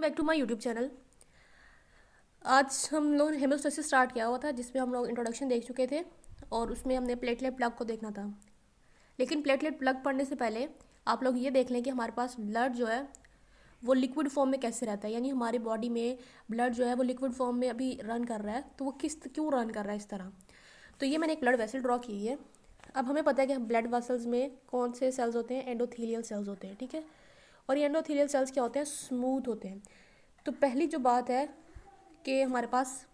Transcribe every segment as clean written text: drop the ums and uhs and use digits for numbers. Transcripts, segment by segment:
Back to my YouTube channel. आज हम लोग ने हेमोस्टेसिस स्टार्ट किया हुआ था जिसमें हम लोग इंट्रोडक्शन देख चुके थे और उसमें हमने प्लेटलेट प्लग को देखना था। लेकिन प्लेटलेट प्लग पढ़ने से पहले आप लोग ये देख लें कि हमारे पास ब्लड जो है वो लिक्विड फॉर्म में कैसे रहता है, यानी हमारी बॉडी में ब्लड जो है वो लिक्विड फॉर्म में अभी रन कर रहा है, तो वो क्यों रन कर रहा है इस तरह। तो ये मैंने एक ब्लड वेसल ड्रॉ की है। अब हमें पता है कि ब्लड वेसल्स में कौन से सेल्स होते हैं, एंडोथीलियल सेल्स होते हैं, ठीक है। और ये एंडोथीलियल सेल्स क्या होते हैं, स्मूथ होते हैं। तो पहली जो बात है कि हमारे पास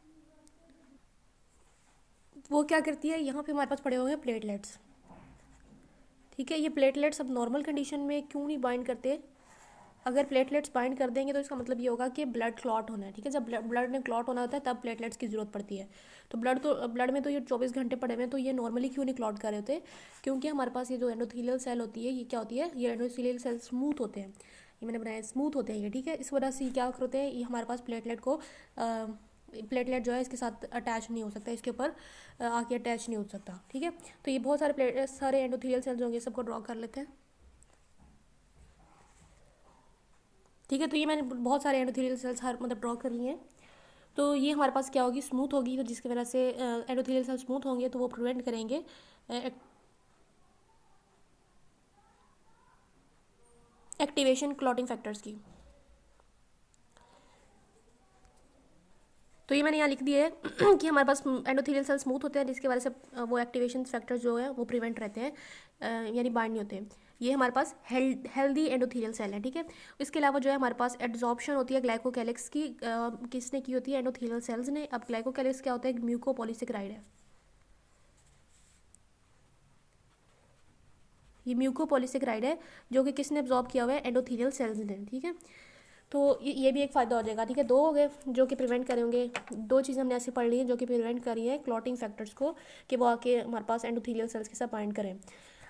वो क्या करती है, यहाँ पे हमारे पास पड़े हुए हैं प्लेटलेट्स, ठीक है। ये प्लेटलेट्स अब नॉर्मल कंडीशन में क्यों नहीं बाइंड करते। अगर प्लेटलेट्स बाइंड कर देंगे तो इसका मतलब ये होगा कि ब्लड क्लॉट होना है, ठीक है। जब ब्लड में क्लॉट होना होता है तब प्लेटलेट्स की ज़रूरत पड़ती है। तो ब्लड में तो ये 24 घंटे पड़े हुए हैं, तो ये नॉर्मली क्यों नहीं क्लॉट कर रहे होते, क्योंकि हमारे पास ये जो एंडोथीलियल सेल होती है ये क्या होती है, ये एंडोथीलियल सेल स्मूथ होते हैं। ये मैंने बनाया स्मूथ होते हैं ये, ठीक है। इस वजह से क्या होते हैं, ये हमारे पास प्लेटलेट जो है इसके साथ अटैच नहीं हो सकता, इसके ऊपर आके अटैच नहीं हो सकता, ठीक है। तो ये बहुत सारे एंडोथीलियल सेल्स होंगे, सबको ड्रॉ कर लेते हैं, ठीक है। तो ये मैंने बहुत सारे एंडोथेलियल सेल्स हर मतलब ड्रॉ कर लिए हैं। तो ये हमारे पास क्या होगी, स्मूथ होगी, तो जिसकी वजह से एंडोथेलियल सेल्स स्मूथ होंगे तो वो प्रिवेंट करेंगे एक्टिवेशन क्लॉटिंग फैक्टर्स की। तो ये मैंने यहाँ लिख दिया है कि हमारे पास एंडोथेलियल सेल स्मूथ होते हैं जिसकी वजह से वो एक्टिवेशन फैक्टर जो है वो प्रिवेंट रहते हैं, यानी बाइंड नहीं होते हैं। ये हमारे पास हेल्दी एंडोथेलियल सेल है, ठीक है। इसके अलावा जो है हमारे पास एड्जॉर्प्शन होती है ग्लाइकोकैलिक्स की, किसने की होती है, एंडोथेलियल सेल्स ने। अब ग्लाइकोकैलिक्स क्या होता है, म्यूकोपॉलीसेकेराइड है। ये म्यूकोपॉलीसेकेराइड है जो कि किसने एब्जॉर्ब किया हुआ है, एंडोथेलियल सेल्स ने, ठीक है। तो ये भी एक फ़ायदा हो जाएगा, ठीक है। दो हो गए जो कि प्रिवेंट करेंगे, दो चीज़ें हमने ऐसे पढ़ ली हैं जो कि प्रिवेंट करी है क्लॉटिंग फैक्टर्स को, कि वो आके हमारे पास एंडोथेलियल सेल्स के साथ बाइंड करें।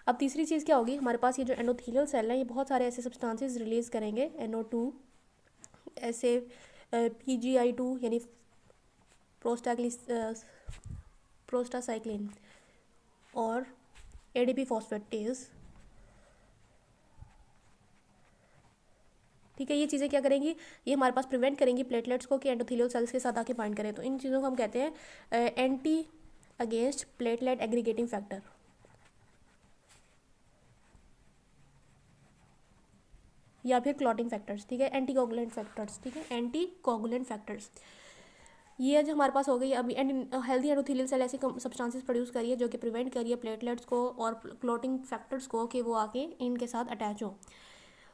अब तीसरी चीज़ क्या होगी, हमारे पास ये जो एंडोथेलियल सेल है ये बहुत सारे ऐसे सब्सटेंसेस रिलीज़ करेंगे, NO2, ऐसे PGI2 यानी प्रोस्टाग्लिस प्रोस्टासाइक्लिन और ADP फॉस्फेटेज, ठीक है। ये चीज़ें क्या करेंगी, ये हमारे पास प्रिवेंट करेंगी प्लेटलेट्स को कि एंडोथेलियल सेल्स के साथ आके बाइंड करें। तो इन चीज़ों को हम कहते हैं anti against platelet aggregating factor, या फिर क्लॉटिंग फैक्टर्स, ठीक है, एंटी कोगुलेंट फैक्टर्स, ठीक है, एंटी कोगुलेंट फैक्टर्स। ये जो हमारे पास हो गई अभी हेल्दी एंडोथेलियल सेल ऐसी सब्सटेंसेस प्रोड्यूस करी है जो कि प्रिवेंट करिए प्लेटलेट्स को और क्लॉटिंग फैक्टर्स को कि वो आके इनके साथ अटैच हो।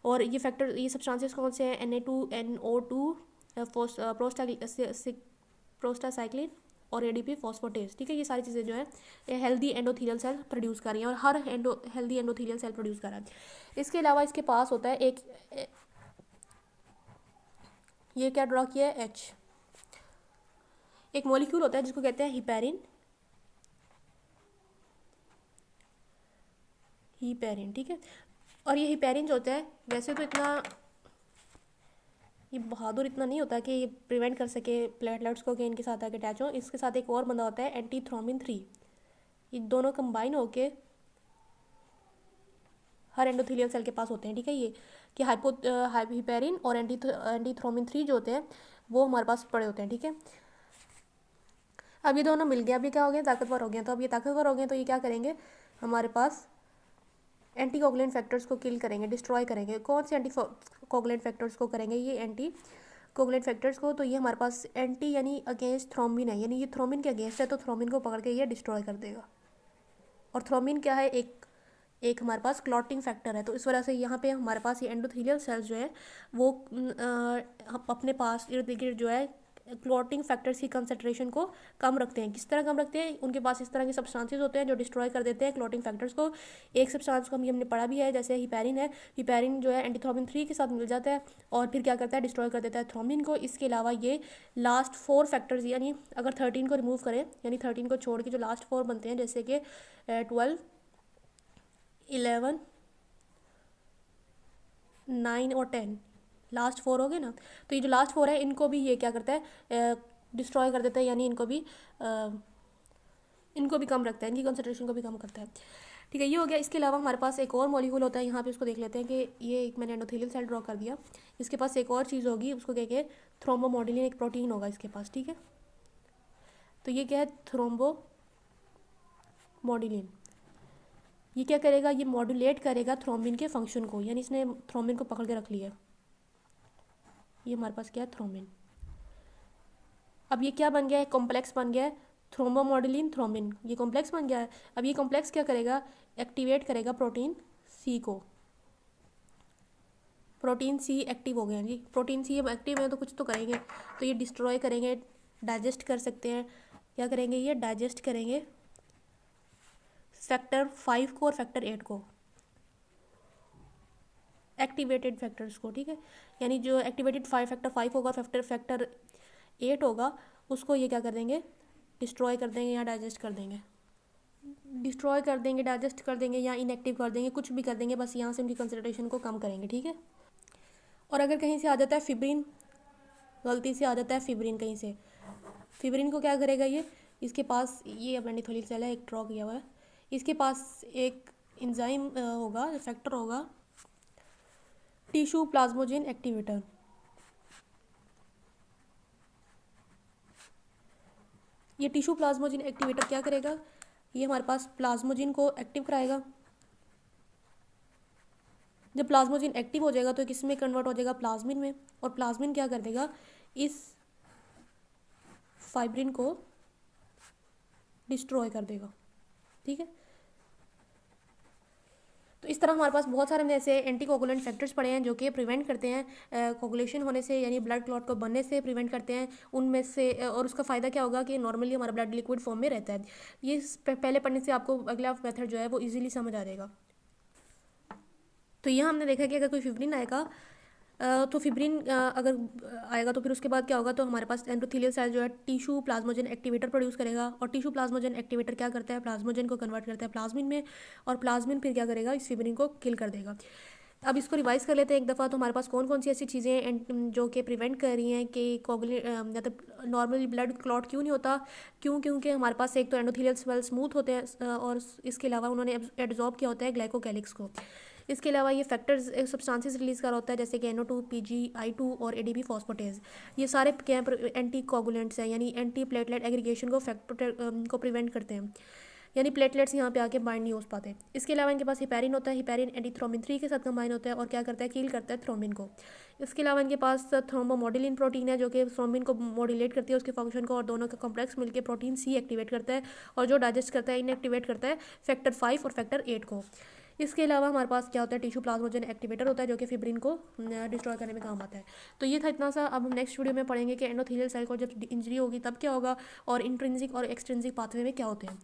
और ये सब्सटेंसेस कौन से हैं, Na2NO2, प्रोस्टासाइक्लिन और ADP फॉस्फेटेज, ठीक है। ये सारी चीज़ें जो है हेल्दी एंडोथेलियल सेल प्रोड्यूस कर रही हैं और हर हेल्दी एंडोथेलियल सेल प्रोड्यूस कर रहा है। इसके अलावा इसके पास होता है ये क्या ड्रॉ किया है, H, एक मॉलिक्यूल होता है जिसको कहते हैं हिपेरिन, ठीक है। और ये हिपेरिन जो होता है वैसे तो इतना ये बहादुर इतना नहीं होता कि ये प्रिवेंट कर सके प्लेटलेट्स को कि इनके साथ आके अटैच हो। इसके साथ एक और बंदा होता है एंटीथ्रोमिन 3। ये दोनों कंबाइन होके हर एंडोथेलियल सेल के पास होते हैं, ठीक है। ये कि हिपेरिन और एंटीथ्रोमिन 3 जो होते हैं वो हमारे पास पड़े होते हैं, ठीक है। अब ये दोनों मिल गया, अब ये क्या हो गया, ताकतवर हो गया। तो अब ये ताकतवर हो गए तो ये क्या करेंगे, हमारे पास एंटी कोगुलेंट फैक्टर्स को किल करेंगे, डिस्ट्रॉय करेंगे। कौन से एंटी कोगुलेंट फैक्टर्स को करेंगे, ये एंटी कोगुलेंट फैक्टर्स को। तो ये हमारे पास एंटी यानी अगेंस्ट थ्रोम्बिन है, यानी ये थ्रोम्बिन के अगेंस्ट है, तो थ्रोम्बिन को पकड़ के ये डिस्ट्रॉय कर देगा। और थ्रोम्बिन क्या है, एक हमारे पास क्लॉटिंग फैक्टर है। तो इस वजह से यहाँ पे हमारे पास ये एंडोथेलियल सेल्स जो है वो अपने पास इर्द गिर्द जो है क्लॉटिंग फैक्टर्स की कंसंट्रेशन को कम रखते हैं। किस तरह कम रखते हैं, उनके पास इस तरह के सब्सटेंसेस होते हैं जो डिस्ट्रॉय कर देते हैं क्लॉटिंग फैक्टर्स को। एक सब्सटेंस को हमने पढ़ा भी है, जैसे हिपेरिन है, हिपेरिन जो है एंटीथ्रोम्बिन 3 के साथ मिल जाता है और फिर क्या करता है, डिस्ट्रॉय कर देता है थ्रोम्बिन को। इसके अलावा ये लास्ट 4 फैक्टर्स, यानी अगर 13 को रिमूव करें, यानी 13 को छोड़ के जो लास्ट 4 बनते हैं, जैसे कि 12, 11, 9 और 10, लास्ट 4 हो गए ना। तो ये जो लास्ट 4 है इनको भी ये क्या करता है, डिस्ट्रॉय कर देता है, यानी इनको भी कम रखता है, इनकी कंसंट्रेशन को भी कम करता है। ठीक है, ये हो गया। इसके अलावा हमारे पास एक और मॉलिक्यूल होता है, यहाँ पे उसको देख लेते हैं कि ये एक मैंने एंडोथेलियल सेल ड्रॉ कर दिया। इसके पास एक और चीज़ होगी, उसको कह के थ्रोम्बोमोडुलिन, एक प्रोटीन होगा इसके पास, ठीक है। तो ये क्या है, थ्रोम्बोमोडुलिन। ये क्या करेगा, ये मॉड्यूलेट करेगा थ्रोम्बिन के फंक्शन को, यानी इसने थ्रोम्बिन को पकड़ के रख लिया। ये हमारे पास क्या है, थ्रोम्बिन। अब ये क्या बन गया है, कॉम्प्लेक्स बन गया है, थ्रोम्बोमोडुलिन थ्रोम्बिन, ये कॉम्प्लेक्स बन गया है। अब ये कॉम्प्लेक्स क्या करेगा, एक्टिवेट करेगा प्रोटीन सी को। प्रोटीन सी एक्टिव हो गया जी, प्रोटीन सी अब एक्टिव है तो कुछ तो करेंगे, तो ये डिस्ट्रॉय करेंगे, डाइजेस्ट कर सकते हैं। क्या करेंगे, ये डाइजेस्ट करेंगे फैक्टर 5 को और फैक्टर 8 को, एक्टिवेटेड फैक्टर्स को, ठीक है। यानी जो एक्टिवेटेड फैक्टर 5 होगा, फैक्टर 8 होगा, उसको ये क्या कर देंगे, डिस्ट्रॉय कर देंगे या डाइजेस्ट कर देंगे। डिस्ट्रॉय कर देंगे, डाइजेस्ट कर देंगे या इनएक्टिव कर देंगे, कुछ भी कर देंगे, बस यहाँ से उनकी कंसंट्रेशन को कम करेंगे, ठीक है। और अगर कहीं से आ जाता है फिब्रिन, गलती से आ जाता है फिब्रिन कहीं से, फिब्रिन को क्या करेगा, ये इसके पास, ये अब एंडोथेलियल सेल है, एक ड्रॉ किया हुआ है, इसके पास एक एंजाइम होगा, फैक्टर होगा, टिश्यू प्लाज्मोजेन एक्टिवेटर। ये टिश्यू प्लाज्मोजेन एक्टिवेटर क्या करेगा, ये हमारे पास प्लाज्मोजेन को एक्टिव कराएगा। जब प्लाज्मोजेन एक्टिव हो जाएगा तो किस में कन्वर्ट हो जाएगा, प्लाज्मिन में, और प्लाज्मिन क्या कर देगा, इस फाइब्रिन को डिस्ट्रॉय कर देगा, ठीक है। तो इस तरह हमारे पास बहुत सारे ऐसे एंटी कोगुलेंट फैक्टर्स पड़े हैं जो कि प्रिवेंट करते हैं कोगुलेशन होने से, यानी ब्लड क्लॉट को बनने से प्रिवेंट करते हैं उनमें से। और उसका फ़ायदा क्या होगा कि नॉर्मली हमारा ब्लड लिक्विड फॉर्म में रहता है। ये पहले पढ़ने से आपको अगला मेथड जो है वो इजीली समझ आ जाएगा। तो यहाँ हमने देखा कि अगर कोई फिब्रिन आएगा तो फिब्रिन अगर आएगा तो फिर उसके बाद क्या होगा, तो हमारे पास एंडोथेलियल सेल जो है टिश्यू प्लाज्मोजेन एक्टिवेटर प्रोड्यूस करेगा। और टिश्यू प्लाज्मोजेन एक्टिवेटर क्या करता है, प्लाज्मोजेन को कन्वर्ट करता है प्लाज्मिन में, और प्लाज्मिन फिर क्या करेगा, इस फिब्रिन को किल कर देगा। अब इसको रिवाइज कर लेते हैं एक दफ़ा। तो हमारे पास कौन कौन सी ऐसी चीज़ें हैं जो कि प्रिवेंट कर रही हैं कि मतलब नॉर्मली ब्लड क्लॉट क्यों नहीं होता, क्योंकि हमारे पास एक तो एंडोथेलियल सेल स्मूथ होते हैं, और इसके अलावा उन्होंने एब्जॉर्ब किया होता है ग्लाइकोकैलिक्स को। इसके अलावा ये फैक्टर्स सब्सटेंसेस रिलीज़ कर रहा होता है, जैसे कि NO2, PgI2 और ADP फॉस्फेटेज। ये सारे क्या एंटी कोगुलेंट्स हैं, यानी एंटी प्लेटलेट एग्रीगेशन को प्रिवेंट करते हैं, यानी प्लेटलेट्स यहाँ पे आके बाइंड नहीं हो पाते। इसके अलावा इनके पास हिपैरिन होता है, हिपैरिन एंटीथ्रोम्बिन 3 के साथ कंबाइन होता है और क्या करता है, किल करता है थ्रोम्बिन को। इसके अलावा इनके पास थ्रोम्बोमोडुलिन प्रोटीन है जो कि थ्रोम्बिन को मॉड्यूलेट करती है उसके फंक्शन को, और दोनों का कॉम्प्लेक्स मिलकर प्रोटीन सी एक्टिवेट करता है, और जो डाइजेस्ट करता है, इनएक्टिवेट करता है फैक्टर 5 और फैक्टर 8 को। इसके अलावा हमारे पास क्या होता है, टिश्यू प्लाज्मोजेन एक्टिवेटर होता है जो कि फिब्रिन को डिस्ट्रॉय करने में काम आता है। तो ये था इतना सा। अब हम नेक्स्ट वीडियो में पढ़ेंगे कि एंडोथेलियल सेल को जब इंजरी होगी तब क्या होगा, और इंट्रिंसिक और एक्सट्रिंसिक पाथवे में क्या होते हैं।